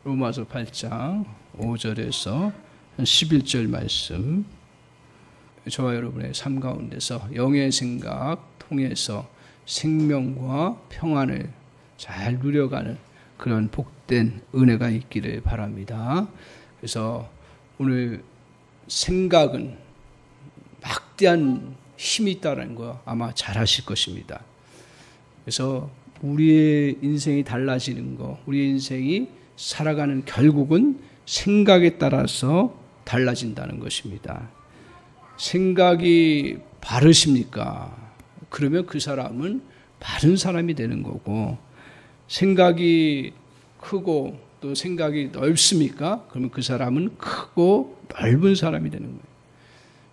로마서 8장 5절에서 11절 말씀, 저와 여러분의 삶 가운데서 영의 생각 통해서 생명과 평안을 잘 누려가는 그런 복된 은혜가 있기를 바랍니다. 그래서 오늘 생각은 막대한 힘이 있다는 거 아마 잘 아실 것입니다. 그래서 우리의 인생이 달라지는 거, 우리의 인생이 살아가는 결국은 생각에 따라서 달라진다는 것입니다. 생각이 바르십니까? 그러면 그 사람은 바른 사람이 되는 거고, 생각이 크고 또 생각이 넓습니까? 그러면 그 사람은 크고 넓은 사람이 되는 거예요.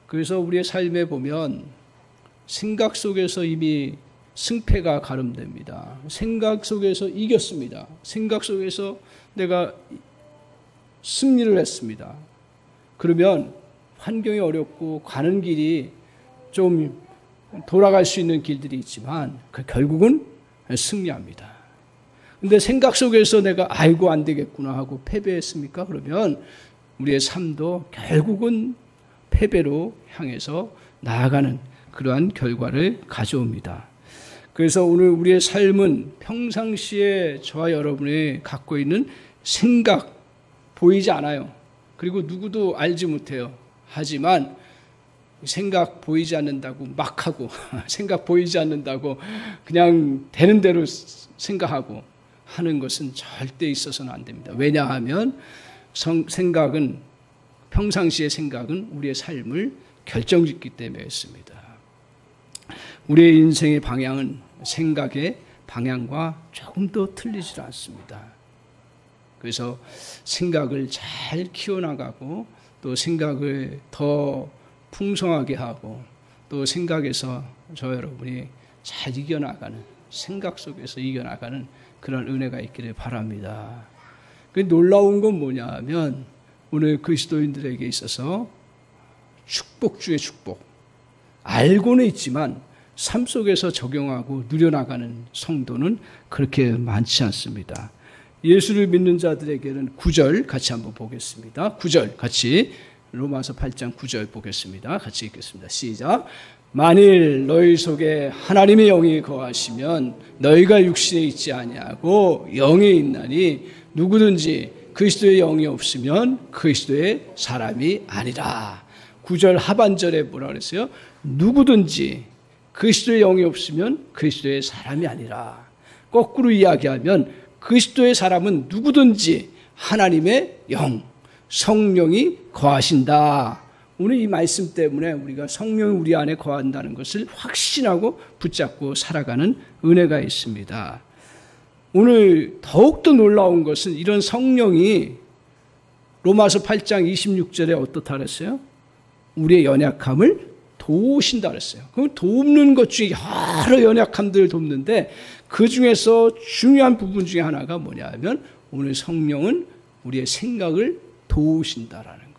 그래서 우리의 삶에 보면 생각 속에서 이미 승패가 가름됩니다. 생각 속에서 이겼습니다. 생각 속에서 내가 승리를 했습니다. 그러면 환경이 어렵고 가는 길이 좀 돌아갈 수 있는 길들이 있지만 결국은 승리합니다. 근데 생각 속에서 내가 아이고 안 되겠구나 하고 패배했습니까? 그러면 우리의 삶도 결국은 패배로 향해서 나아가는 그러한 결과를 가져옵니다. 그래서 오늘 우리의 삶은 평상시에 저와 여러분이 갖고 있는 생각 보이지 않아요. 그리고 누구도 알지 못해요. 하지만 생각 보이지 않는다고 막 하고 생각 보이지 않는다고 그냥 되는 대로 생각하고 하는 것은 절대 있어서는 안 됩니다. 왜냐하면 생각은, 평상시의 생각은 우리의 삶을 결정짓기 때문이었습니다. 우리의 인생의 방향은 생각의 방향과 조금 더 틀리지 않습니다. 그래서 생각을 잘 키워나가고 또 생각을 더 풍성하게 하고 또 생각에서 저 여러분이 잘 이겨나가는, 생각 속에서 이겨나가는 그런 은혜가 있기를 바랍니다. 놀라운 건 뭐냐 하면 오늘 그리스도인들에게 있어서 축복 중의 축복, 알고는 있지만 삶 속에서 적용하고 누려나가는 성도는 그렇게 많지 않습니다. 예수를 믿는 자들에게는 9절 같이 한번 보겠습니다. 9절 같이, 로마서 8장 9절 보겠습니다. 같이 읽겠습니다. 시작. 만일 너희 속에 하나님의 영이 거하시면 너희가 육신에 있지 아니하고 영에 있나니 누구든지 그리스도의 영이 없으면 그리스도의 사람이 아니라. 9절 하반절에 뭐라 그랬어요? 누구든지 그리스도의 영이 없으면 그리스도의 사람이 아니라. 거꾸로 이야기하면 그리스도의 사람은 누구든지 하나님의 영, 성령이 거하신다. 오늘 이 말씀 때문에 우리가 성령이 우리 안에 거한다는 것을 확신하고 붙잡고 살아가는 은혜가 있습니다. 오늘 더욱더 놀라운 것은 이런 성령이 로마서 8장 26절에 어떻다 그랬어요? 우리의 연약함을 도우신다 그랬어요. 그럼 돕는 것 중에 여러 연약함들을 돕는데 그 중에서 중요한 부분 중에 하나가 뭐냐 하면 오늘 성령은 우리의 생각을 도우신다라는 거예요.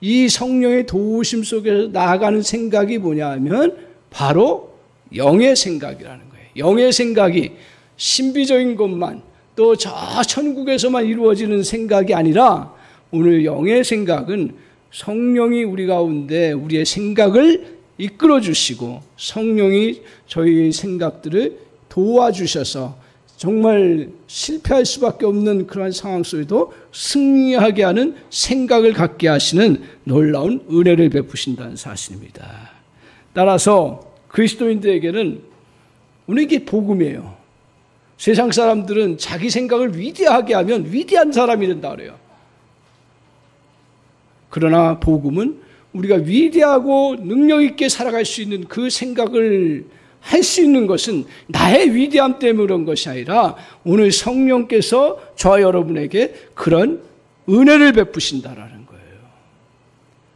이 성령의 도우심 속에서 나아가는 생각이 뭐냐 하면 바로 영의 생각이라는 거예요. 영의 생각이 신비적인 것만 또 저 천국에서만 이루어지는 생각이 아니라 오늘 영의 생각은 성령이 우리 가운데 우리의 생각을 이끌어 주시고 성령이 저희 생각들을 도와주셔서 정말 실패할 수밖에 없는 그런 상황 속에도 승리하게 하는 생각을 갖게 하시는 놀라운 은혜를 베푸신다는 사실입니다. 따라서 그리스도인들에게는 오늘 이게 복음이에요. 세상 사람들은 자기 생각을 위대하게 하면 위대한 사람이 된다 그래요. 그러나 복음은 우리가 위대하고 능력 있게 살아갈 수 있는 그 생각을 할 수 있는 것은 나의 위대함 때문에 그런 것이 아니라 오늘 성령께서 저와 여러분에게 그런 은혜를 베푸신다라는 거예요.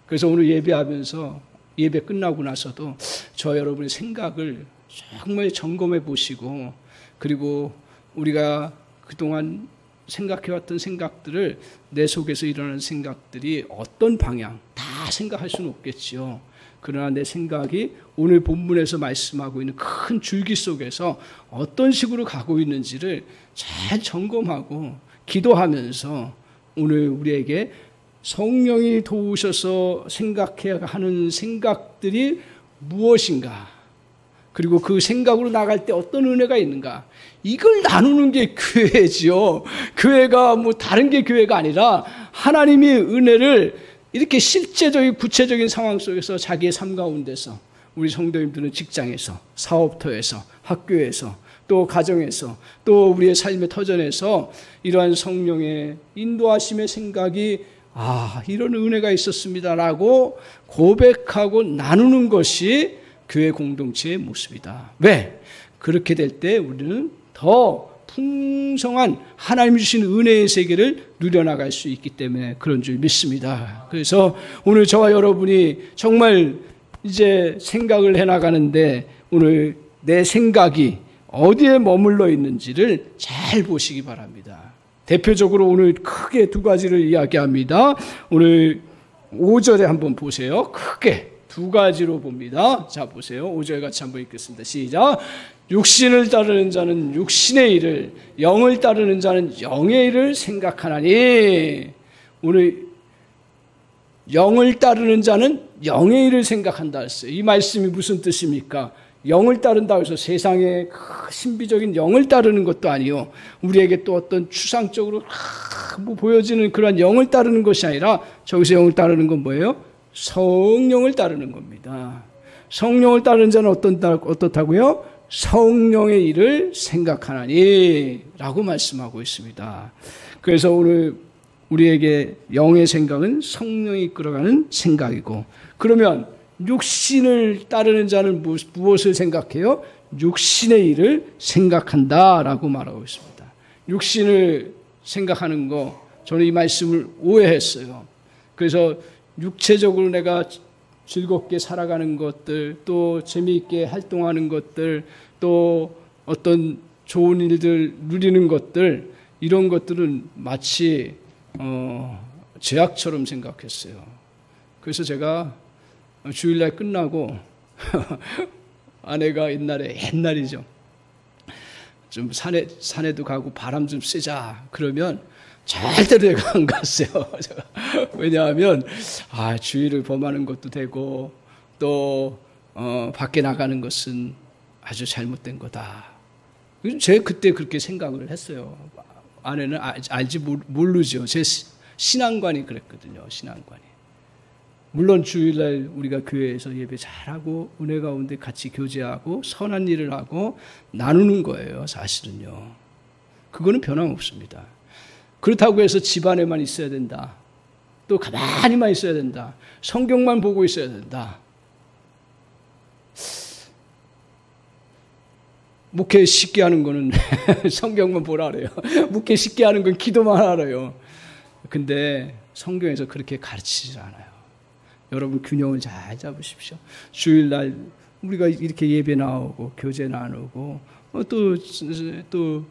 그래서 오늘 예배하면서 예배 끝나고 나서도 저와 여러분의 생각을 정말 점검해 보시고 그리고 우리가 그동안 생각해왔던 생각들을 내 속에서 일어나는 생각들이 어떤 방향 다 생각할 수는 없겠지요. 그러나 내 생각이 오늘 본문에서 말씀하고 있는 큰 줄기 속에서 어떤 식으로 가고 있는지를 잘 점검하고 기도하면서 오늘 우리에게 성령이 도우셔서 생각해야 하는 생각들이 무엇인가, 그리고 그 생각으로 나갈 때 어떤 은혜가 있는가, 이걸 나누는 게 교회지요. 교회가 뭐 다른 게 교회가 아니라 하나님의 은혜를 이렇게 실제적인 구체적인 상황 속에서 자기의 삶 가운데서, 우리 성도님들은 직장에서, 사업터에서, 학교에서, 또 가정에서, 또 우리의 삶의 터전에서 이러한 성령의 인도하심의 생각이 이런 은혜가 있었습니다라고 고백하고 나누는 것이 교회 공동체의 모습이다. 왜? 그렇게 될 때 우리는 더 풍성한 하나님이 주신 은혜의 세계를 누려나갈 수 있기 때문에 그런 줄 믿습니다. 그래서 오늘 저와 여러분이 정말 이제 생각을 해나가는데 오늘 내 생각이 어디에 머물러 있는지를 잘 보시기 바랍니다. 대표적으로 오늘 크게 두 가지를 이야기합니다. 오늘 5절에 한번 보세요. 크게 두 가지로 봅니다. 자, 보세요. 5절 같이 한번 읽겠습니다. 시작. 육신을 따르는 자는 육신의 일을, 영을 따르는 자는 영의 일을 생각하나니. 오늘 영을 따르는 자는 영의 일을 생각한다 했어요. 이 말씀이 무슨 뜻입니까? 영을 따른다고 해서 세상의 신비적인 영을 따르는 것도 아니요, 우리에게 또 어떤 추상적으로 뭐 보여지는 그런 영을 따르는 것이 아니라, 저기서 영을 따르는 건 뭐예요? 성령을 따르는 겁니다. 성령을 따르는 자는 어떻다고요? 성령의 일을 생각하나니 라고 말씀하고 있습니다. 그래서 오늘 우리에게 영의 생각은 성령이 이끌어가는 생각이고, 그러면 육신을 따르는 자는 무엇을 생각해요? 육신의 일을 생각한다라고 말하고 있습니다. 육신을 생각하는 거, 저는 이 말씀을 오해했어요. 그래서 육체적으로 내가 즐겁게 살아가는 것들, 또 재미있게 활동하는 것들, 또 어떤 좋은 일들 누리는 것들, 이런 것들은 마치 죄악처럼 생각했어요. 그래서 제가 주일날 끝나고 아내가 옛날이죠. 좀 산에도 가고 바람 좀 쐬자 그러면 절대로 내가 안 갔어요. 왜냐하면 주의를 범하는 것도 되고, 또 밖에 나가는 것은 아주 잘못된 거다. 제가 그때 그렇게 생각을 했어요. 아내는 알지 모르죠. 제 신앙관이 그랬거든요. 신앙관이. 물론 주일날 우리가 교회에서 예배 잘하고 은혜 가운데 같이 교제하고 선한 일을 하고 나누는 거예요. 사실은요. 그거는 변함없습니다. 그렇다고 해서 집안에만 있어야 된다. 또 가만히만 있어야 된다. 성경만 보고 있어야 된다. 목회 쉽게 하는 거는 성경만 보라 그래요. 목회 쉽게 하는 건 기도만 하래요. 근데 성경에서 그렇게 가르치지 않아요. 여러분 균형을 잘 잡으십시오. 주일날 우리가 이렇게 예배 나오고 교제 나누고 또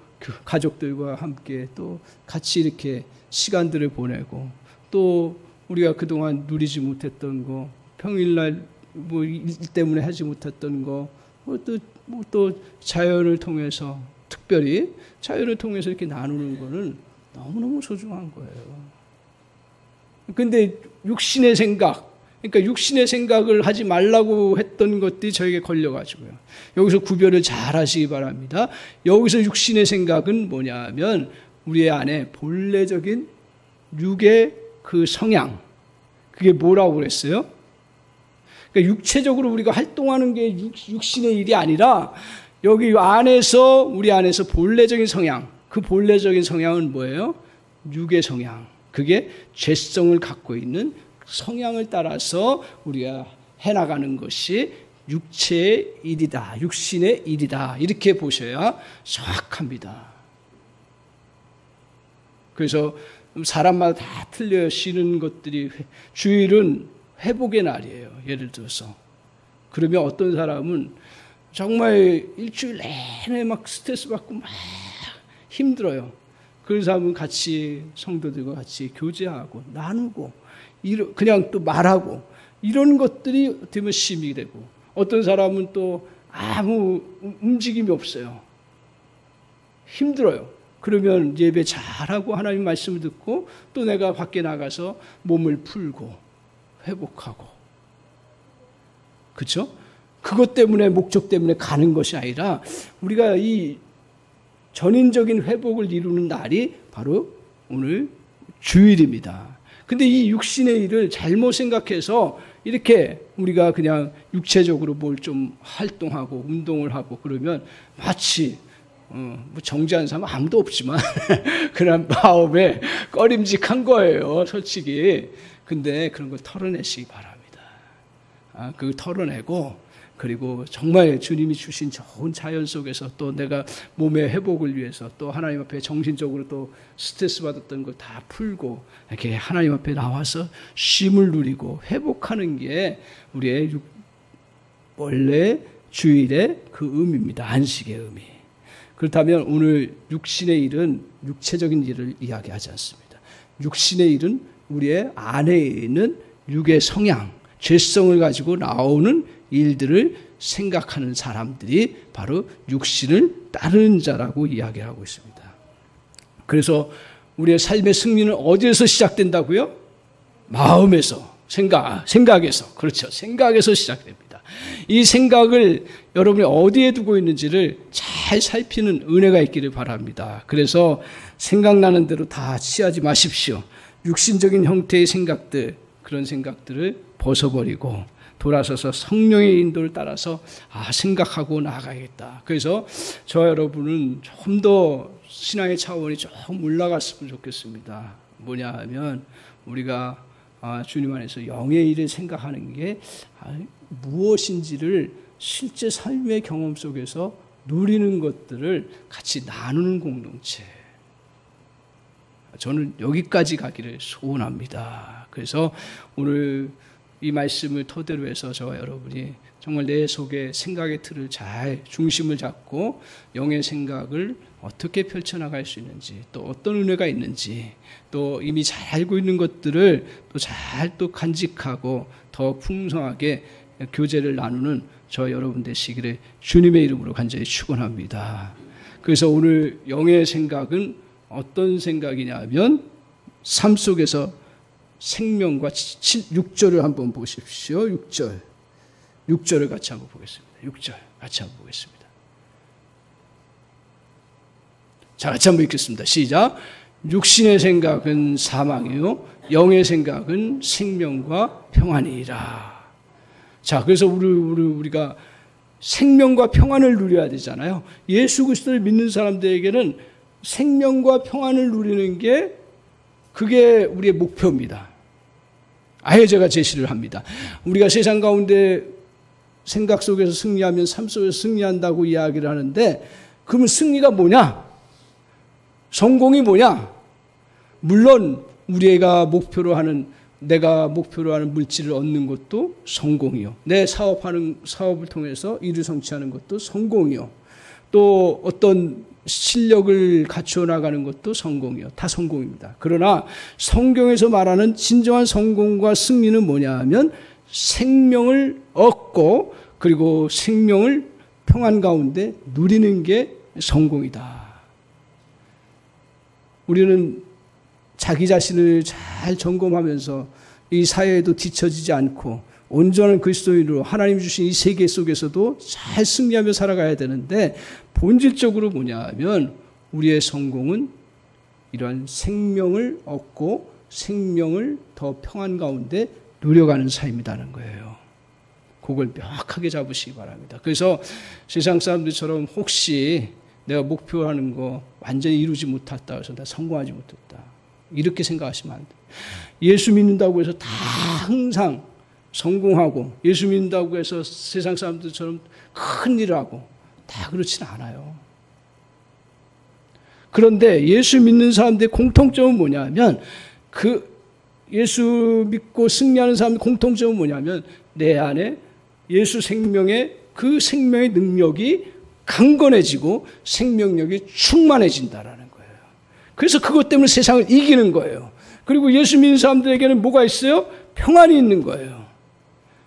가족들과 함께 또 같이 이렇게 시간들을 보내고, 또 우리가 그동안 누리지 못했던 거, 평일날 뭐 일 때문에 하지 못했던 거, 또 자연을 통해서, 특별히 자연을 통해서 이렇게 나누는 거는 너무너무 소중한 거예요. 근데 육신의 생각, 그러니까 육신의 생각을 하지 말라고 했던 것들이 저에게 걸려가지고요. 여기서 구별을 잘 하시기 바랍니다. 여기서 육신의 생각은 뭐냐면 우리의 안에 본래적인 육의 그 성향, 그게 뭐라고 그랬어요? 그러니까 육체적으로 우리가 활동하는 게 육신의 일이 아니라 여기 안에서, 우리 안에서 본래적인 성향, 그 본래적인 성향은 뭐예요? 육의 성향. 그게 죄성을 갖고 있는 성향을 따라서 우리가 해나가는 것이 육체의 일이다, 육신의 일이다, 이렇게 보셔야 정확합니다. 그래서 사람마다 다 틀려요. 쉬는 것들이. 주일은 회복의 날이에요. 예를 들어서. 그러면 어떤 사람은 정말 일주일 내내 막 스트레스 받고 막 힘들어요. 그런 사람은 같이 성도들과 같이 교제하고 나누고 그냥 또 말하고 이런 것들이 되면 쉼이 되고, 어떤 사람은 또 아무 움직임이 없어요. 힘들어요. 그러면 예배 잘하고 하나님 말씀을 듣고 또 내가 밖에 나가서 몸을 풀고 회복하고. 그렇죠? 그것 때문에 목적 때문에 가는 것이 아니라 우리가 이 전인적인 회복을 이루는 날이 바로 오늘 주일입니다. 근데 이 육신의 일을 잘못 생각해서 이렇게 우리가 그냥 육체적으로 뭘 좀 활동하고 운동을 하고 그러면 마치 뭐 정지하는 사람은 아무도 없지만 그런 마음에 꺼림직한 거예요, 솔직히. 근데 그런 걸 털어내시기 바랍니다. 그 털어내고 그리고 정말 주님이 주신 좋은 자연 속에서 또 내가 몸의 회복을 위해서 또 하나님 앞에 정신적으로 또 스트레스 받았던 거 다 풀고 이렇게 하나님 앞에 나와서 쉼을 누리고 회복하는 게 우리의 원래 주일의 그 의미입니다. 안식의 의미. 그렇다면 오늘 육신의 일은 육체적인 일을 이야기하지 않습니다. 육신의 일은 우리의 안에 있는 육의 성향, 죄성을 가지고 나오는 일들을 생각하는 사람들이 바로 육신을 따르는 자라고 이야기를 하고 있습니다. 그래서 우리의 삶의 승리는 어디에서 시작된다고요? 마음에서, 생각에서. 그렇죠. 생각에서 시작됩니다. 이 생각을 여러분이 어디에 두고 있는지를 잘 살피는 은혜가 있기를 바랍니다. 그래서 생각나는 대로 다 취하지 마십시오. 육신적인 형태의 생각들, 그런 생각들을 벗어버리고 돌아서서 성령의 인도를 따라서 생각하고 나아가야겠다. 그래서 저 여러분은 좀 더 신앙의 차원이 조금 올라갔으면 좋겠습니다. 뭐냐 하면 우리가 주님 안에서 영의 일을 생각하는 게 무엇인지를 실제 삶의 경험 속에서 누리는 것들을 같이 나누는 공동체. 저는 여기까지 가기를 소원합니다. 그래서 오늘 이 말씀을 토대로 해서 저와 여러분이 정말 내 속에 생각의 틀을 잘 중심을 잡고 영의 생각을 어떻게 펼쳐나갈 수 있는지, 또 어떤 은혜가 있는지, 또 이미 잘 알고 있는 것들을 또 잘 또 간직하고 더 풍성하게 교제를 나누는 저 여러분 되시기를 주님의 이름으로 간절히 축원합니다. 그래서 오늘 영의 생각은 어떤 생각이냐면 삶 속에서 생명과 6절을 한번 보십시오. 6절을 같이 한번 보겠습니다. 6절 같이 한번 보겠습니다. 자, 같이 한번 읽겠습니다. 시작. 육신의 생각은 사망이요 영의 생각은 생명과 평안이라. 자, 그래서 우리가 생명과 평안을 누려야 되잖아요. 예수 그리스도를 믿는 사람들에게는 생명과 평안을 누리는 게 그게 우리의 목표입니다. 아예 제가 제시를 합니다. 우리가 세상 가운데 생각 속에서 승리하면 삶 속에서 승리한다고 이야기를 하는데 그러면 승리가 뭐냐? 성공이 뭐냐? 물론 내가 목표로 하는 물질을 얻는 것도 성공이요. 내 사업을 통해서 일을 성취하는 것도 성공이요. 또 어떤 실력을 갖추어 나가는 것도 성공이요. 다 성공입니다. 그러나 성경에서 말하는 진정한 성공과 승리는 뭐냐 하면 생명을 얻고 그리고 생명을 평안 가운데 누리는 게 성공이다. 우리는 자기 자신을 잘 점검하면서 이 사회에도 뒤처지지 않고 온전한 그리스도인으로 하나님 주신 이 세계 속에서도 잘 승리하며 살아가야 되는데 본질적으로 뭐냐 하면 우리의 성공은 이러한 생명을 얻고 생명을 더 평안 가운데 누려가는 삶이라는 거예요. 그걸 명확하게 잡으시기 바랍니다. 그래서 세상 사람들처럼 혹시 내가 목표하는 거 완전히 이루지 못했다 해서 나 성공하지 못했다 이렇게 생각하시면 안 돼요. 예수 믿는다고 해서 다 항상 성공하고 예수 믿는다고 해서 세상 사람들처럼 큰 일을 하고 다 그렇지는 않아요. 그런데 예수 믿는 사람들의 공통점은 뭐냐면 그 예수 믿고 승리하는 사람의 공통점은 뭐냐면 내 안에 예수 생명의 그 생명의 능력이 강건해지고 생명력이 충만해진다라는 거예요. 그래서 그것 때문에 세상을 이기는 거예요. 그리고 예수 믿는 사람들에게는 뭐가 있어요? 평안이 있는 거예요.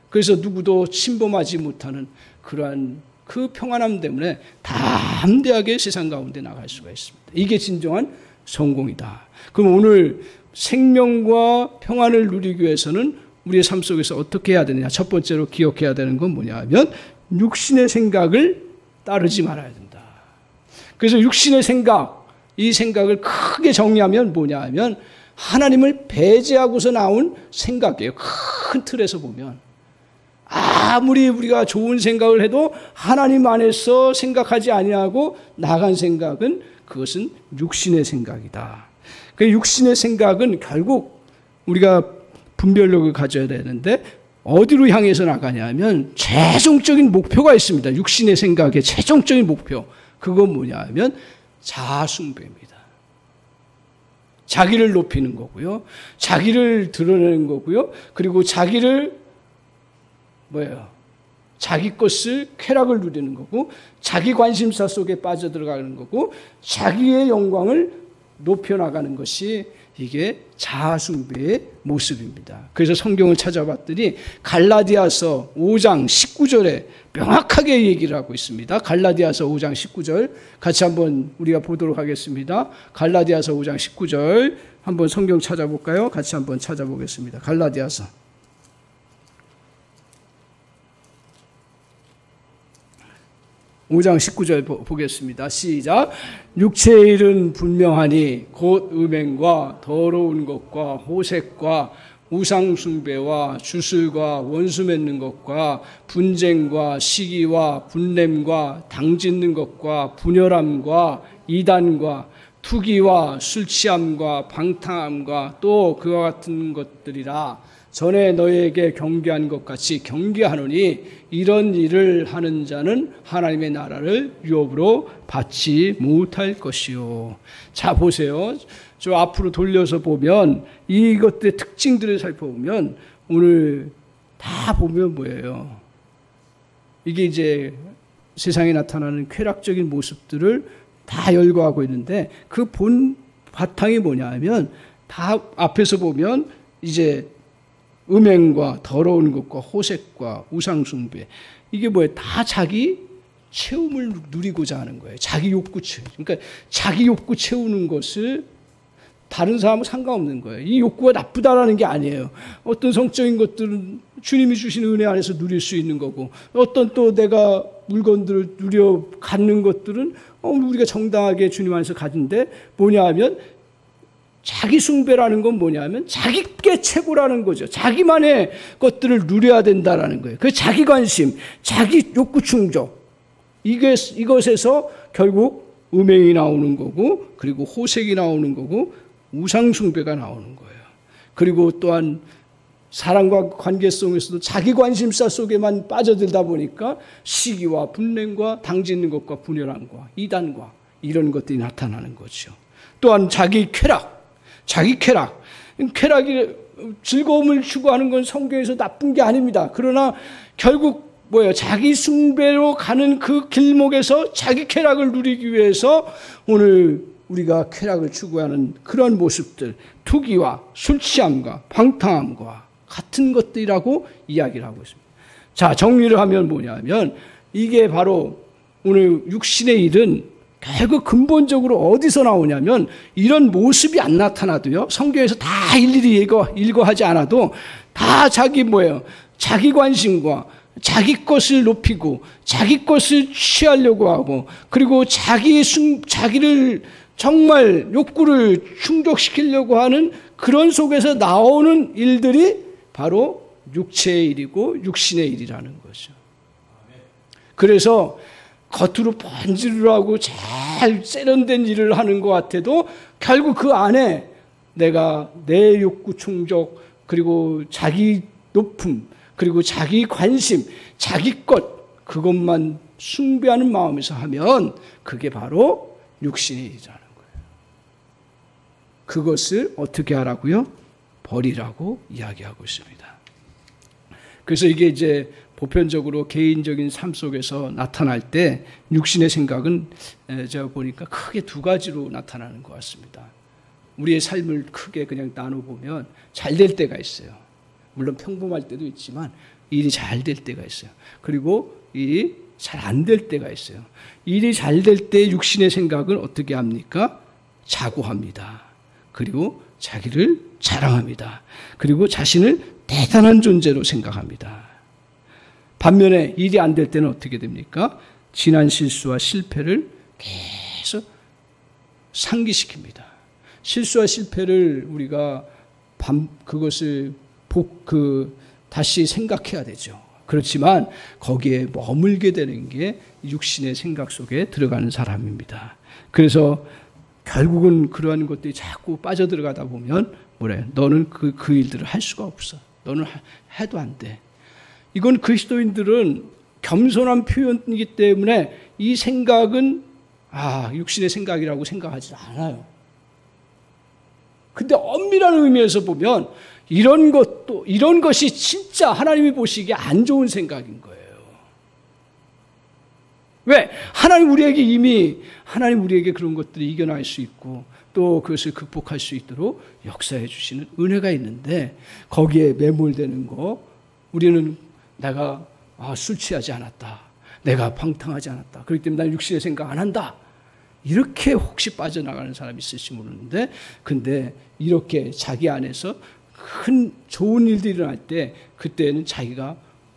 그래서 누구도 침범하지 못하는 그러한 그 평안함 때문에 담대하게 세상 가운데 나갈 수가 있습니다. 이게 진정한 성공이다. 그럼 오늘 생명과 평안을 누리기 위해서는 우리의 삶 속에서 어떻게 해야 되느냐? 첫 번째로 기억해야 되는 건 뭐냐 하면 육신의 생각을 따르지 말아야 된다. 그래서 육신의 생각, 이 생각을 크게 정리하면 뭐냐 하면 하나님을 배제하고서 나온 생각이에요. 큰 틀에서 보면. 아무리 우리가 좋은 생각을 해도 하나님 안에서 생각하지 아니하고 나간 생각은 그것은 육신의 생각이다. 그 육신의 생각은 결국 우리가 분별력을 가져야 되는데 어디로 향해서 나가냐면 최종적인 목표가 있습니다. 육신의 생각의 최종적인 목표. 그건 뭐냐 하면 자아숭배입니다. 자기를 높이는 거고요. 자기를 드러내는 거고요. 그리고 자기를 자기 것을 쾌락을 누리는 거고 자기 관심사 속에 빠져들어가는 거고 자기의 영광을 높여나가는 것이 이게 자아숭배의 모습입니다. 그래서 성경을 찾아봤더니 갈라디아서 5장 19절에 명확하게 얘기를 하고 있습니다. 갈라디아서 5장 19절 같이 한번 우리가 보도록 하겠습니다. 갈라디아서 5장 19절 한번 성경 찾아볼까요? 같이 한번 찾아보겠습니다. 갈라디아서 5장 19절 보겠습니다. 시작. 육체의 일은 분명하니 곧 음행과 더러운 것과 호색과 우상숭배와 주술과 원수 맺는 것과 분쟁과 시기와 분냄과 당짓는 것과 분열함과 이단과 투기와 술취함과 방탕함과 또 그와 같은 것들이라. 전에 너희에게 경계한 것 같이 경계하노니 이런 일을 하는 자는 하나님의 나라를 유업으로 받지 못할 것이요. 자 보세요. 저 앞으로 돌려서 보면 이것들의 특징들을 살펴보면 오늘 다 보면 뭐예요? 이게 이제 세상에 나타나는 쾌락적인 모습들을 다 열거하고 있는데 그 본 바탕이 뭐냐 하면 다 앞에서 보면 이제 음행과 더러운 것과 호색과 우상숭배 이게 뭐예요? 다 자기 채움을 누리고자 하는 거예요. 자기 욕구 채움. 그러니까 자기 욕구 채우는 것을 다른 사람은 상관없는 거예요. 이 욕구가 나쁘다라는 게 아니에요. 어떤 성적인 것들은 주님이 주신 은혜 안에서 누릴 수 있는 거고 어떤 또 내가 물건들을 누려 갖는 것들은 우리가 정당하게 주님 안에서 가진데 뭐냐 하면 자기 숭배라는 건 뭐냐 하면 자기께 최고라는 거죠. 자기만의 것들을 누려야 된다라는 거예요. 그 자기 관심, 자기 욕구 충족. 이것에서 결국 음행이 나오는 거고 그리고 호색이 나오는 거고 우상숭배가 나오는 거예요. 그리고 또한 사람과 관계성에서도 자기 관심사 속에만 빠져들다 보니까 시기와 분냄과 당짓는 것과 분열함과 이단과 이런 것들이 나타나는 거죠. 또한 자기 쾌락이 즐거움을 추구하는 건 성경에서 나쁜 게 아닙니다. 그러나 결국 자기 숭배로 가는 그 길목에서 자기 쾌락을 누리기 위해서 오늘 우리가 쾌락을 추구하는 그런 모습들, 투기와 술 취함과 방탕함과 같은 것들이라고 이야기를 하고 있습니다. 자, 정리를 하면 뭐냐면 이게 바로 오늘 육신의 일은 결국 근본적으로 어디서 나오냐면 이런 모습이 안 나타나도요. 성경에서 다 일일이 읽어하지 않아도 다 자기 자기 관심과 자기 것을 높이고 자기 것을 취하려고 하고 그리고 자기를 정말 욕구를 충족시키려고 하는 그런 속에서 나오는 일들이 바로 육체의 일이고 육신의 일이라는 거죠. 그래서 겉으로 번지르르하고 잘 세련된 일을 하는 것 같아도 결국 그 안에 내가 내 욕구 충족 그리고 자기 높음 그리고 자기 관심 자기 것 그것만 숭배하는 마음에서 하면 그게 바로 육신의 일이라는 거예요. 그것을 어떻게 하라고요? 버리라고 이야기하고 있습니다. 그래서 이게 이제 보편적으로 개인적인 삶 속에서 나타날 때 육신의 생각은 제가 보니까 크게 두 가지로 나타나는 것 같습니다. 우리의 삶을 크게 그냥 나눠보면 잘 될 때가 있어요. 물론 평범할 때도 있지만 일이 잘 될 때가 있어요. 그리고 일이 잘 안 될 때가 있어요. 일이 잘 될 때 육신의 생각은 어떻게 합니까? 자고합니다. 그리고 자기를 자랑합니다. 그리고 자신을 대단한 존재로 생각합니다. 반면에 일이 안 될 때는 어떻게 됩니까? 지난 실수와 실패를 계속 상기시킵니다. 실수와 실패를 우리가 그것을 다시 생각해야 되죠. 그렇지만 거기에 머물게 되는 게 육신의 생각 속에 들어가는 사람입니다. 그래서 결국은 그러한 것들이 자꾸 빠져들어가다 보면 뭐래? 너는 그 일들을 할 수가 없어. 너는 해도 안 돼. 이건 그리스도인들은 겸손한 표현이기 때문에 이 생각은 육신의 생각이라고 생각하지 않아요. 근데 엄밀한 의미에서 보면 이런 것이 진짜 하나님이 보시기에 안 좋은 생각인 거예요. 왜? 하나님 우리에게 그런 것들을 이겨낼 수 있고 또 그것을 극복할 수 있도록 역사해 주시는 은혜가 있는데 거기에 매몰되는 거, 우리는 내가 술 취하지 않았다. 내가 방탕하지 않았다. 그렇기 때문에 난 육신의 생각 안 한다. 이렇게 혹시 빠져나가는 사람이 있을지 모르는데, 근데 이렇게 자기 안에서 큰 좋은 일들이 일어날 때 그때는 자기가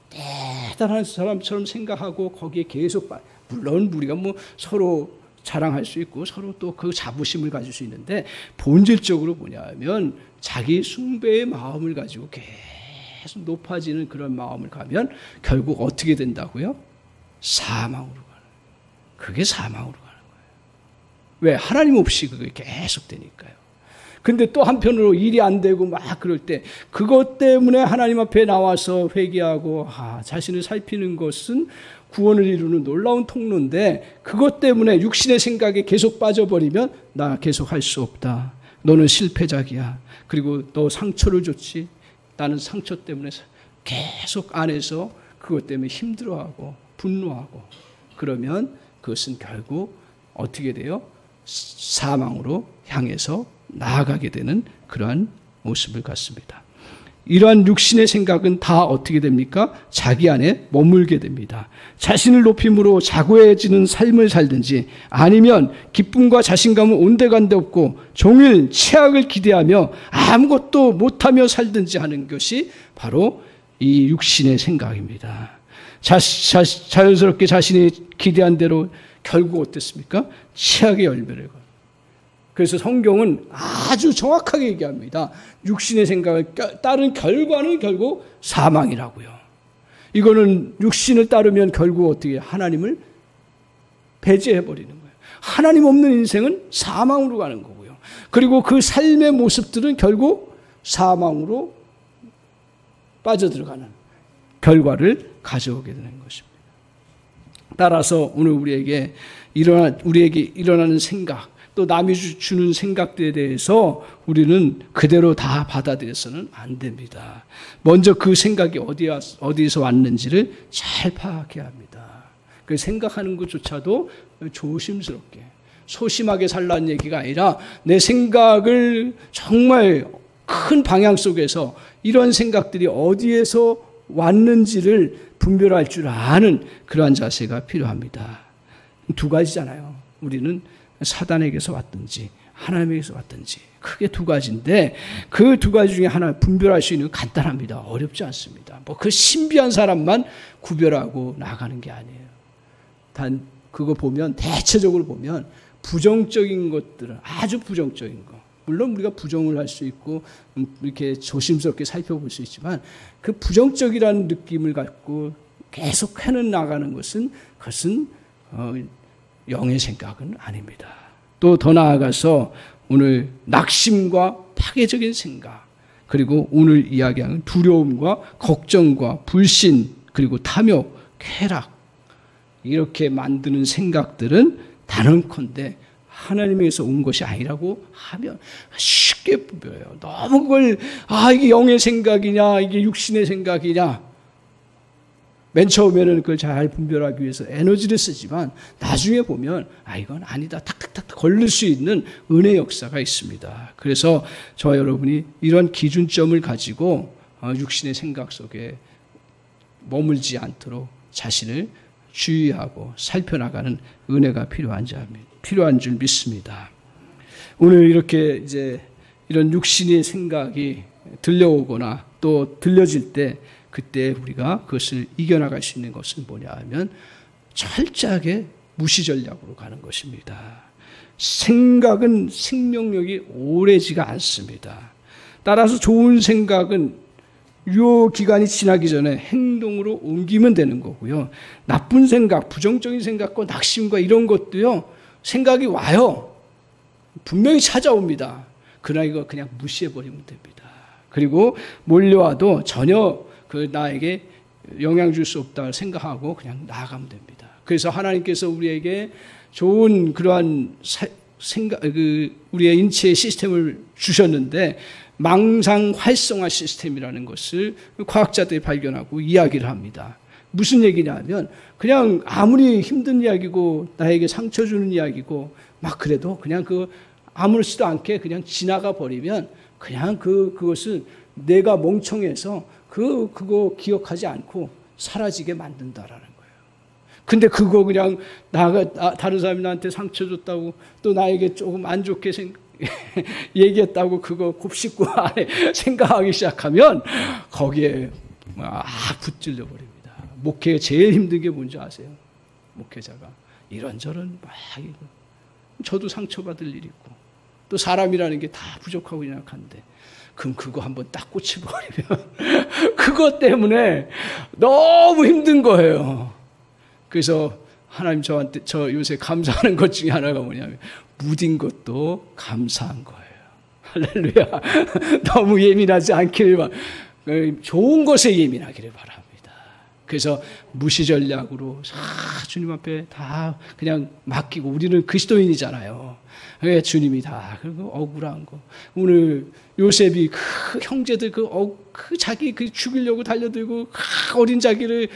대단한 사람처럼 생각하고 거기에 계속 물론 우리가 서로 자랑할 수 있고 서로 또 그 자부심을 가질 수 있는데 본질적으로 뭐냐면 자기 숭배의 마음을 가지고 계속 높아지는 그런 마음을 가면 결국 어떻게 된다고요? 사망으로 가는 거예요. 그게 사망으로 가는 거예요. 왜? 하나님 없이 그게 계속 되니까요. 근데 또 한편으로 일이 안 되고 막 그럴 때 그것 때문에 하나님 앞에 나와서 회개하고 자신을 살피는 것은 구원을 이루는 놀라운 통로인데 그것 때문에 육신의 생각에 계속 빠져버리면 나 계속 할 수 없다. 너는 실패작이야. 그리고 너 상처를 줬지. 나는 상처 때문에 계속 안에서 그것 때문에 힘들어하고 분노하고 그러면 그것은 결국 어떻게 돼요? 사망으로 향해서 나아가게 되는 그러한 모습을 갖습니다. 이러한 육신의 생각은 다 어떻게 됩니까? 자기 안에 머물게 됩니다. 자신을 높임으로 자고해지는 삶을 살든지 아니면 기쁨과 자신감은 온데간데 없고 종일 최악을 기대하며 아무것도 못하며 살든지 하는 것이 바로 이 육신의 생각입니다. 자연스럽게 자신이 기대한 대로 결국 어땠습니까? 최악의 열매를. 그래서 성경은 아주 정확하게 얘기합니다. 육신의 생각을 따른 결과는 결국 사망이라고요. 이거는 육신을 따르면 결국 어떻게 하나님을 배제해버리는 거예요. 하나님 없는 인생은 사망으로 가는 거고요. 그리고 그 삶의 모습들은 결국 사망으로 빠져들어가는 결과를 가져오게 되는 것입니다. 따라서 오늘 우리에게 일어나는 생각, 또 남이 주는 생각들에 대해서 우리는 그대로 다 받아들여서는 안 됩니다. 먼저 그 생각이 어디에서 왔는지를 잘 파악해야 합니다. 그 생각하는 것조차도 조심스럽게, 소심하게 살라는 얘기가 아니라 내 생각을 정말 큰 방향 속에서 이런 생각들이 어디에서 왔는지를 분별할 줄 아는 그러한 자세가 필요합니다. 두 가지잖아요. 우리는 사단에게서 왔든지 하나님에게서 왔든지 크게 두 가지인데 그 두 가지 중에 하나 분별할 수 있는 건 간단합니다. 어렵지 않습니다. 그 신비한 사람만 구별하고 나가는 게 아니에요. 단 그거 보면 대체적으로 보면 부정적인 것들은 아주 부정적인 거. 물론 우리가 부정을 할 수 있고 이렇게 조심스럽게 살펴볼 수 있지만 그 부정적이라는 느낌을 갖고 계속 해나가는 것은 그것은 영의 생각은 아닙니다. 또 더 나아가서 오늘 낙심과 파괴적인 생각, 그리고 오늘 이야기하는 두려움과 걱정과 불신, 그리고 탐욕, 쾌락, 이렇게 만드는 생각들은 단언컨대 하나님에게서 온 것이 아니라고 하면 쉽게 분별해요. 너무 그걸 이게 영의 생각이냐 이게 육신의 생각이냐 맨 처음에는 그걸 잘 분별하기 위해서 에너지를 쓰지만 나중에 보면 이건 아니다. 탁탁탁 걸릴 수 있는 은혜 역사가 있습니다. 그래서 저와 여러분이 이런 기준점을 가지고 육신의 생각 속에 머물지 않도록 자신을 주의하고 살펴나가는 은혜가 필요한 줄 믿습니다. 오늘 이렇게 이제 이런 육신의 생각이 들려오거나 또 들려질 때 그때 우리가 그것을 이겨나갈 수 있는 것은 뭐냐 하면 철저하게 무시 전략으로 가는 것입니다. 생각은 생명력이 오래지가 않습니다. 따라서 좋은 생각은 유효 기간이 지나기 전에 행동으로 옮기면 되는 거고요. 나쁜 생각, 부정적인 생각과 낙심과 이런 것도요, 생각이 와요. 분명히 찾아옵니다. 그러나 이거 그냥 무시해버리면 됩니다. 그리고 몰려와도 전혀 그 나에게 영향 줄 수 없다 생각하고 그냥 나아가면 됩니다. 그래서 하나님께서 우리에게 좋은 그러한 우리의 인체의 시스템을 주셨는데 망상 활성화 시스템이라는 것을 과학자들이 발견하고 이야기를 합니다. 무슨 얘기냐면 그냥 아무리 힘든 이야기고 나에게 상처 주는 이야기고 막 그래도 그냥 아무렇지도 않게 그냥 지나가 버리면 그냥 그것은 내가 멍청해서 그거 기억하지 않고 사라지게 만든다라는 거예요. 근데 그거 그냥 다른 사람이 나한테 상처 줬다고 또 나에게 조금 안 좋게 얘기했다고 그거 곱씹고 안에 생각하기 시작하면 거기에 막 붙들려 버립니다. 목회에 제일 힘든 게 뭔지 아세요? 목회자가 이런저런 막 저도 상처받을 일이 있고 또 사람이라는 게 다 부족하고 연약한데 그럼 그거 한번 딱 꽂혀버리면 그것 때문에 너무 힘든 거예요. 그래서 하나님 저 요새 감사하는 것 중에 하나가 뭐냐면 무딘 것도 감사한 거예요. 할렐루야. 너무 예민하지 않기를 좋은 것에 예민하기를 바랍니다. 그래서 무시 전략으로 주님 앞에 다 그냥 맡기고 우리는 그리스도인이잖아요. 주님이 다 그리고 억울한 거. 오늘 요셉이 형제들 자기 죽이려고 달려들고 어린 자기를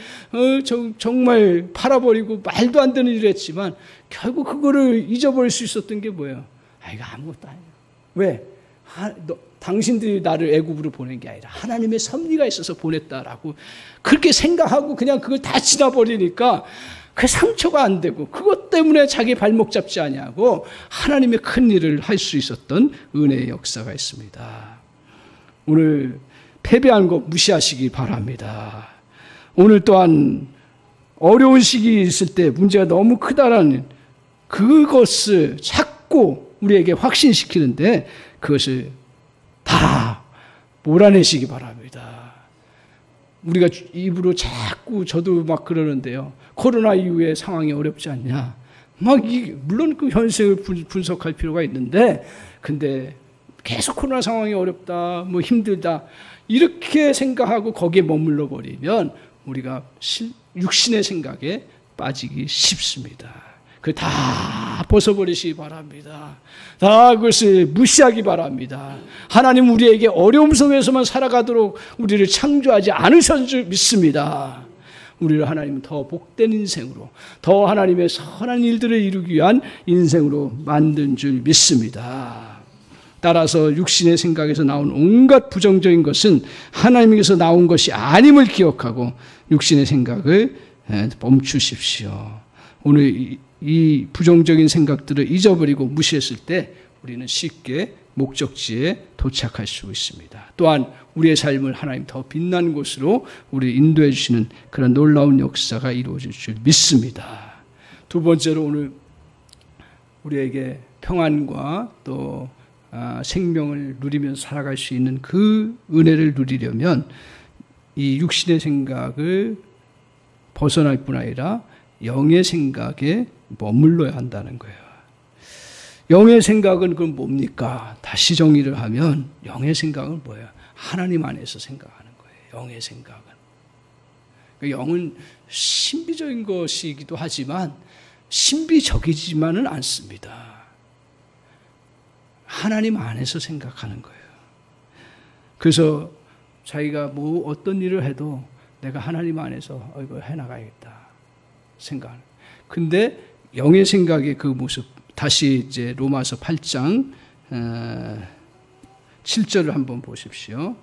정말 팔아버리고 말도 안 되는 일을 했지만 결국 그거를 잊어버릴 수 있었던 게 뭐예요? 이거 아무것도 아니야. 왜? 당신들이 나를 애굽으로 보낸 게 아니라 하나님의 섭리가 있어서 보냈다라고 그렇게 생각하고 그냥 그걸 다 지나버리니까 그 상처가 안 되고 그것 때문에 자기 발목 잡지 아니하고 하나님의 큰 일을 할 수 있었던 은혜의 역사가 있습니다. 오늘 패배한 것 무시하시기 바랍니다. 오늘 또한 어려운 시기 있을 때 문제가 너무 크다라는 그것을 자꾸 우리에게 확신시키는데 그것을 다 몰아내시기 바랍니다. 우리가 입으로 자꾸 저도 막 그러는데요. 코로나 이후에 상황이 어렵지 않냐. 물론 그 현실을 분석할 필요가 있는데, 근데 계속 코로나 상황이 어렵다, 힘들다, 이렇게 생각하고 거기에 머물러 버리면 우리가 육신의 생각에 빠지기 쉽습니다. 다 벗어버리시기 바랍니다. 다 그것을 무시하기 바랍니다. 하나님 우리에게 어려움 속에서만 살아가도록 우리를 창조하지 않으셨을 줄 믿습니다. 우리를 하나님은 더 복된 인생으로, 더 하나님의 선한 일들을 이루기 위한 인생으로 만든 줄 믿습니다. 따라서 육신의 생각에서 나온 온갖 부정적인 것은 하나님께서 나온 것이 아님을 기억하고 육신의 생각을 멈추십시오. 오늘 이 부정적인 생각들을 잊어버리고 무시했을 때 우리는 쉽게 목적지에 도착할 수 있습니다. 또한 우리의 삶을 하나님 더 빛난 곳으로 우리 인도해 주시는 그런 놀라운 역사가 이루어질 줄 믿습니다. 두 번째로 오늘 우리에게 평안과 또 생명을 누리면서 살아갈 수 있는 그 은혜를 누리려면 이 육신의 생각을 벗어날 뿐 아니라 영의 생각에 머물러야 한다는 거예요. 영의 생각은 그럼 뭡니까? 다시 정의를 하면 영의 생각은 뭐예요? 하나님 안에서 생각하는 거예요. 영의 생각은. 영은 신비적인 것이기도 하지만 신비적이지만은 않습니다. 하나님 안에서 생각하는 거예요. 그래서 자기가 어떤 일을 해도 내가 하나님 안에서 이걸 해나가야겠다 생각. 근데 영의 생각의 그 모습, 다시 이제 로마서 8장 7절을 한번 보십시오.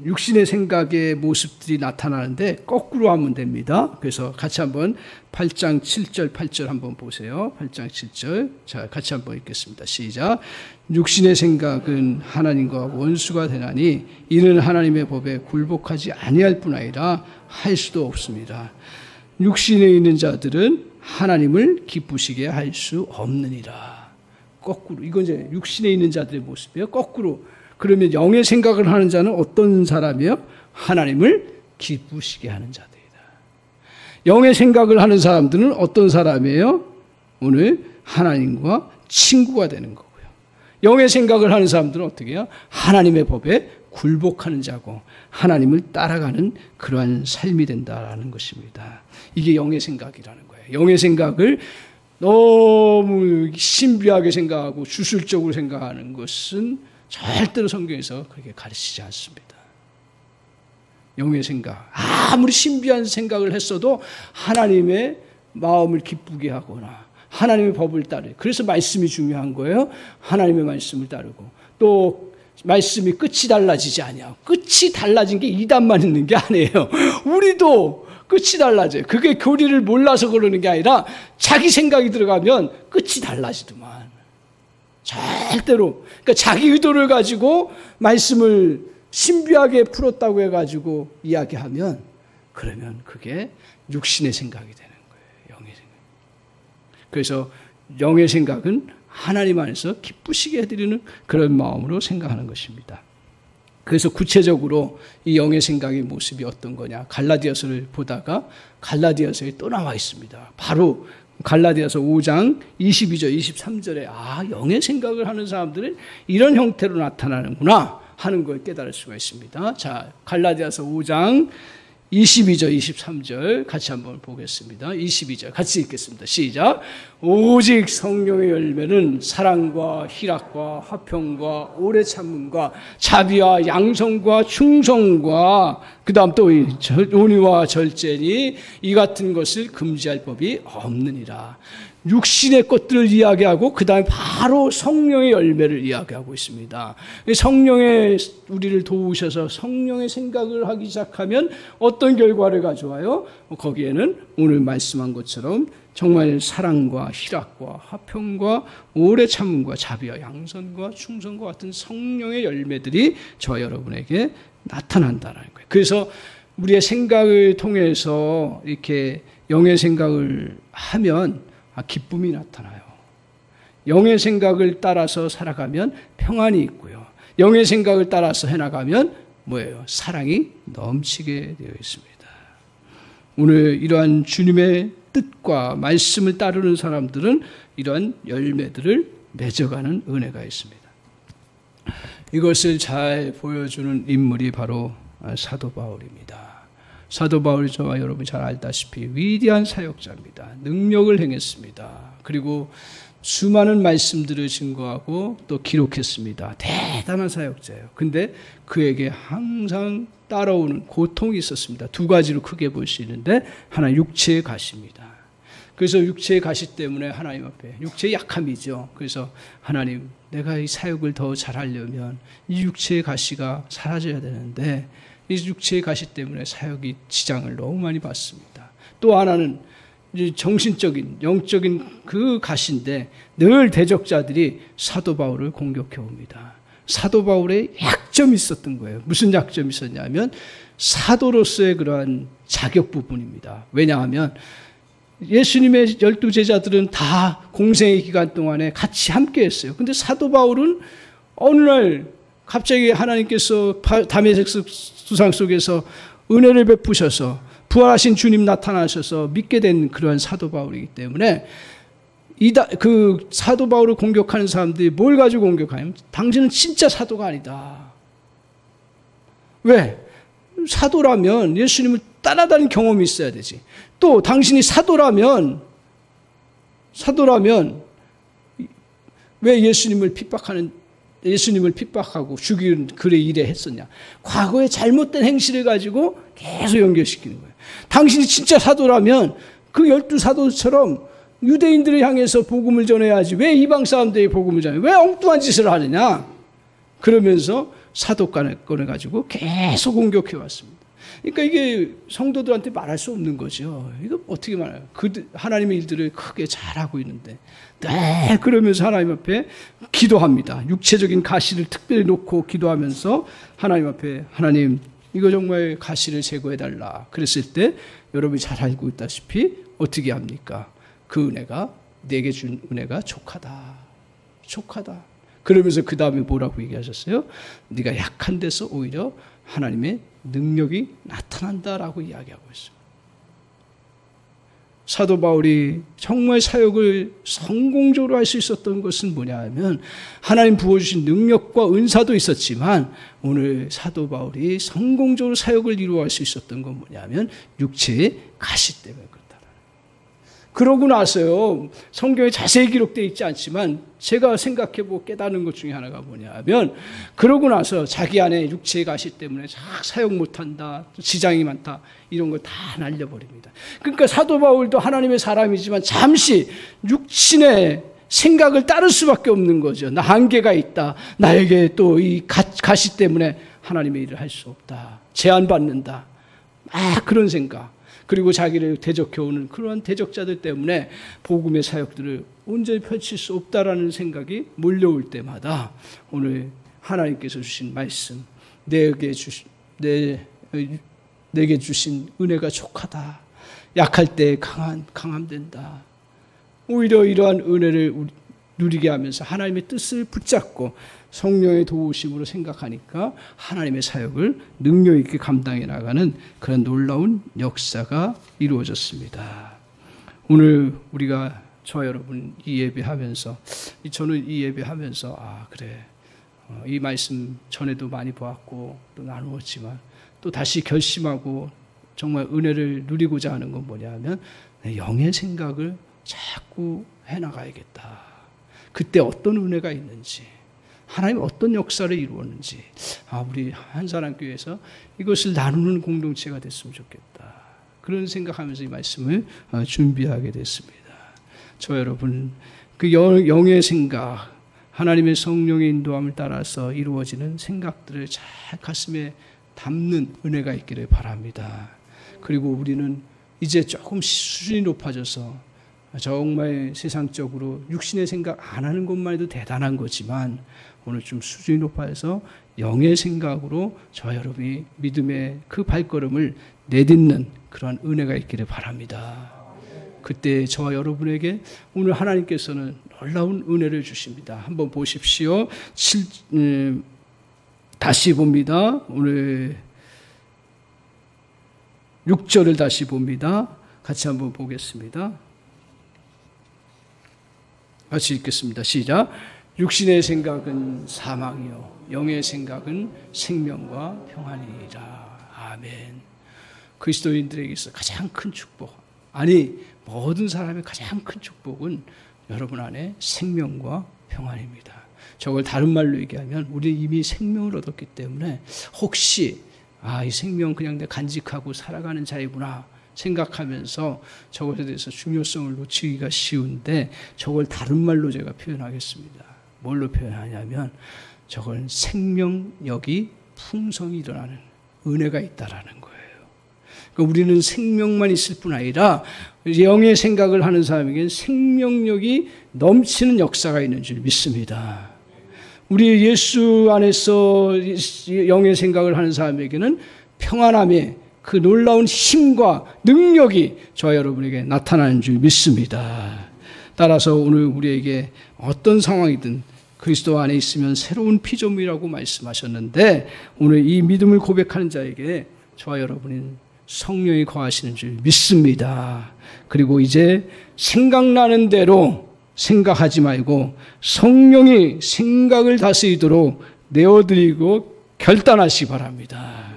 육신의 생각의 모습들이 나타나는데 거꾸로 하면 됩니다. 그래서 같이 한번 8장 7절 8절 한번 보세요. 8장 7절. 자, 같이 한번 읽겠습니다. 시작. 육신의 생각은 하나님과 원수가 되나니 이는 하나님의 법에 굴복하지 아니할 뿐 아니라 할 수도 없습니다. 육신에 있는 자들은 하나님을 기쁘시게 할 수 없느니라. 거꾸로. 이건 이제 육신에 있는 자들의 모습이에요. 거꾸로. 그러면 영의 생각을 하는 자는 어떤 사람이에요? 하나님을 기쁘시게 하는 자들이다. 영의 생각을 하는 사람들은 어떤 사람이에요? 오늘 하나님과 친구가 되는 거고요. 영의 생각을 하는 사람들은 어떻게 해요? 하나님의 법에 굴복하는 자고 하나님을 따라가는 그러한 삶이 된다라는 것입니다. 이게 영의 생각이라는 거예요. 영의 생각을 너무 신비하게 생각하고 주술적으로 생각하는 것은 절대로 성경에서 그렇게 가르치지 않습니다. 영의 생각, 아무리 신비한 생각을 했어도 하나님의 마음을 기쁘게 하거나 하나님의 법을 따르고, 그래서 말씀이 중요한 거예요. 하나님의 말씀을 따르고, 또 말씀이 끝이 달라지지 아니하고, 끝이 달라진 게 이단만 있는 게 아니에요. 우리도 끝이 달라져요. 그게 교리를 몰라서 그러는 게 아니라 자기 생각이 들어가면 끝이 달라지더만. 절대로. 그러니까 자기 의도를 가지고 말씀을 신비하게 풀었다고 해가지고 이야기하면, 그러면 그게 육신의 생각이 되는 거예요. 영의 생각. 그래서 영의 생각은 하나님 안에서 기쁘시게 해드리는 그런 마음으로 생각하는 것입니다. 그래서 구체적으로 이 영의 생각의 모습이 어떤 거냐, 갈라디아서를 보다가 갈라디아서에 또 나와 있습니다. 바로 갈라디아서 5장 22절 23절에 영의 생각을 하는 사람들은 이런 형태로 나타나는구나 하는 걸 깨달을 수가 있습니다. 자, 갈라디아서 5장 22절 23절 같이 한번 보겠습니다. 22절 같이 읽겠습니다. 시작. 오직 성령의 열매는 사랑과 희락과 화평과 오래 참음과 자비와 양성과 충성과 그 다음 또 온유와 절제니 이 같은 것을 금지할 법이 없느니라. 육신의 것들을 이야기하고 그 다음에 바로 성령의 열매를 이야기하고 있습니다. 성령의 우리를 도우셔서 성령의 생각을 하기 시작하면 어떤 결과를 가져와요? 거기에는 오늘 말씀한 것처럼 정말 사랑과 희락과 화평과 오래 참음과 자비와 양선과 충성과 같은 성령의 열매들이 저와 여러분에게 나타난다는 거예요. 그래서 우리의 생각을 통해서 이렇게 영의 생각을 하면 기쁨이 나타나요. 영의 생각을 따라서 살아가면 평안이 있고요. 영의 생각을 따라서 해나가면 뭐예요? 사랑이 넘치게 되어 있습니다. 오늘 이러한 주님의 뜻과 말씀을 따르는 사람들은 이러한 열매들을 맺어가는 은혜가 있습니다. 이것을 잘 보여주는 인물이 바로 사도 바울입니다. 사도 바울이 저와 여러분이 잘 알다시피 위대한 사역자입니다. 능력을 행했습니다. 그리고 수많은 말씀들을 증거하고 또 기록했습니다. 대단한 사역자예요. 근데 그에게 항상 따라오는 고통이 있었습니다. 두 가지로 크게 볼 수 있는데, 하나 육체의 가시입니다. 그래서 육체의 가시 때문에 하나님 앞에, 육체의 약함이죠. 그래서 하나님, 내가 이 사역을 더 잘하려면 이 육체의 가시가 사라져야 되는데 이 육체의 가시 때문에 사역이 지장을 너무 많이 받습니다. 또 하나는 정신적인, 영적인 그 가시인데 늘 대적자들이 사도 바울을 공격해 옵니다. 사도 바울의 약점이 있었던 거예요. 무슨 약점이 있었냐면 사도로서의 그러한 자격 부분입니다. 왜냐하면 예수님의 12제자들은 다 공생의 기간 동안에 같이 함께 했어요. 근데 사도 바울은 어느 날 갑자기 하나님께서 다메섹 수상 속에서 은혜를 베푸셔서 부활하신 주님 나타나셔서 믿게 된 그러한 사도 바울이기 때문에 그 사도 바울을 공격하는 사람들이 뭘 가지고 공격하냐면 당신은 진짜 사도가 아니다. 왜? 사도라면 예수님을 따라다닌 경험이 있어야 되지. 또 당신이 사도라면 왜 예수님을 핍박하고 죽이는 그의 일에 했었냐. 과거의 잘못된 행실을 가지고 계속 연결시키는 거예요. 당신이 진짜 사도라면 그 12사도처럼 유대인들을 향해서 복음을 전해야지. 왜 이방 사람들이 복음을 전해? 왜 엉뚱한 짓을 하느냐? 그러면서 사도권을 가지고 계속 공격해 왔습니다. 그러니까 이게 성도들한테 말할 수 없는 거죠. 이거 어떻게 말해요? 하나님의 일들을 크게 잘하고 있는데, 네, 그러면서 하나님 앞에 기도합니다. 육체적인 가시를 특별히 놓고 기도하면서 하나님 앞에, 하나님, 이거 정말 가시를 제거해달라. 그랬을 때 여러분이 잘 알고 있다시피 어떻게 합니까? 그 은혜가, 내게 준 은혜가 족하다. 족하다. 그러면서 그 다음에 뭐라고 얘기하셨어요? 네가 약한 데서 오히려 하나님의 능력이 나타난다라고 이야기하고 있습니다. 사도 바울이 정말 사역을 성공적으로 할 수 있었던 것은 뭐냐 하면 하나님 부어주신 능력과 은사도 있었지만 오늘 사도 바울이 성공적으로 사역을 이루어갈 수 있었던 건 뭐냐 하면 육체의 가시 때문에 그렇다는 거예요. 그러고 나서요, 성경에 자세히 기록되어 있지 않지만 제가 생각해보고 깨닫는 것 중에 하나가 뭐냐 하면 그러고 나서 자기 안에 육체의 가시 때문에 사역 못한다, 지장이 많다, 이런 걸 다 날려버립니다. 그러니까 사도 바울도 하나님의 사람이지만 잠시 육신의 생각을 따를 수밖에 없는 거죠. 나 한계가 있다. 나에게 또 이 가시 때문에 하나님의 일을 할 수 없다. 제한받는다. 그런 생각. 그리고 자기를 대적해오는 그러한 대적자들 때문에 복음의 사역들을 온전히 펼칠 수 없다라는 생각이 몰려올 때마다 오늘 하나님께서 주신 말씀, 내게 주신 은혜가 족하다. 약할 때 강함 된다. 오히려 이러한 은혜를 누리게 하면서 하나님의 뜻을 붙잡고 성령의 도우심으로 생각하니까 하나님의 사역을 능력 있게 감당해 나가는 그런 놀라운 역사가 이루어졌습니다. 오늘 우리가 저와 여러분 이 예배하면서, 저는 이 예배하면서 그래, 이 말씀 전에도 많이 보았고 또 나누었지만 또 다시 결심하고 정말 은혜를 누리고자 하는 건 뭐냐 하면 영의 생각을 자꾸 해나가야겠다. 그때 어떤 은혜가 있는지, 하나님 어떤 역사를 이루었는지, 우리 한사람교회에서 이것을 나누는 공동체가 됐으면 좋겠다. 그런 생각하면서 이 말씀을 준비하게 됐습니다. 저 여러분, 그 영의 생각, 하나님의 성령의 인도함을 따라서 이루어지는 생각들을 잘 가슴에 담는 은혜가 있기를 바랍니다. 그리고 우리는 이제 조금 수준이 높아져서 정말 세상적으로 육신의 생각 안 하는 것만 해도 대단한 거지만 오늘 좀 수준이 높아져서 영의 생각으로 저와 여러분이 믿음의 그 발걸음을 내딛는 그러한 은혜가 있기를 바랍니다. 그때 저와 여러분에게 오늘 하나님께서는 놀라운 은혜를 주십니다. 한번 보십시오. 다시 봅니다. 오늘 6절을 다시 봅니다. 같이 한번 보겠습니다. 같이 읽겠습니다. 시작. 육신의 생각은 사망이요 영의 생각은 생명과 평안이니라. 아멘. 그리스도인들에게서 가장 큰 축복, 아니 모든 사람의 가장 큰 축복은 여러분 안에 생명과 평안입니다. 저걸 다른 말로 얘기하면 우리는 이미 생명을 얻었기 때문에 혹시 이 생명 그냥 내가 간직하고 살아가는 자이구나 생각하면서 저것에 대해서 중요성을 놓치기가 쉬운데 저걸 다른 말로 제가 표현하겠습니다. 뭘로 표현하냐면 저걸 생명력이 풍성히 일어나는 은혜가 있다라는 거예요. 그러니까 우리는 생명만 있을 뿐 아니라 영의 생각을 하는 사람에게는 생명력이 넘치는 역사가 있는 줄 믿습니다. 우리 예수 안에서 영의 생각을 하는 사람에게는 평안함의 그 놀라운 힘과 능력이 저와 여러분에게 나타나는 줄 믿습니다. 따라서 오늘 우리에게 어떤 상황이든 그리스도 안에 있으면 새로운 피조물이라고 말씀하셨는데 오늘 이 믿음을 고백하는 자에게 저와 여러분은 성령이 거하시는 줄 믿습니다. 그리고 이제 생각나는 대로 생각하지 말고 성령이 생각을 다스리도록 내어드리고 결단하시기 바랍니다.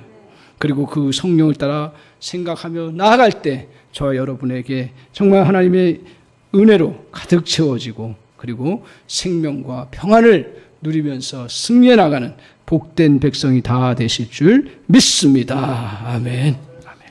그리고 그 성령을 따라 생각하며 나아갈 때 저와 여러분에게 정말 하나님의 은혜로 가득 채워지고 그리고 생명과 평안을 누리면서 승리해 나가는 복된 백성이 다 되실 줄 믿습니다. 아멘.